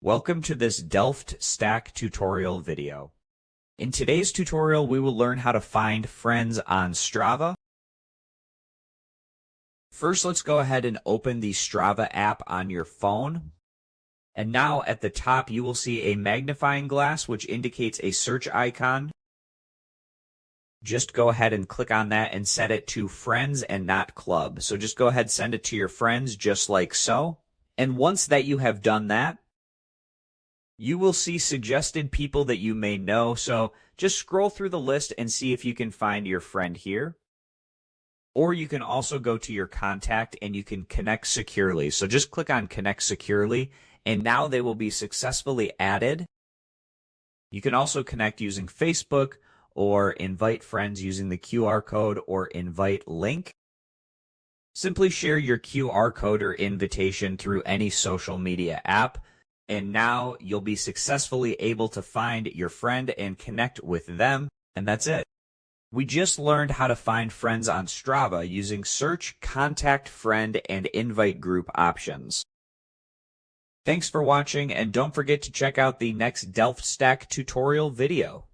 Welcome to this DelftStack tutorial video. In today's tutorial, we will learn how to find friends on Strava. First, let's go ahead and open the Strava app on your phone. And now at the top, you will see a magnifying glass, which indicates a search icon. Just go ahead and click on that and set it to friends and not club. So just go ahead and send it to your friends just like so. And once that you have done that, you will see suggested people that you may know. So just scroll through the list and see if you can find your friend here. Or you can also go to your contact and you can connect securely. So just click on connect securely and now they will be successfully added. You can also connect using Facebook or invite friends using the QR code or invite link. Simply share your QR code or invitation through any social media app. And now you'll be successfully able to find your friend and connect with them. And that's it. We just learned how to find friends on Strava using search, contact, friend, and invite group options. Thanks for watching, and don't forget to check out the next DelftStack tutorial video.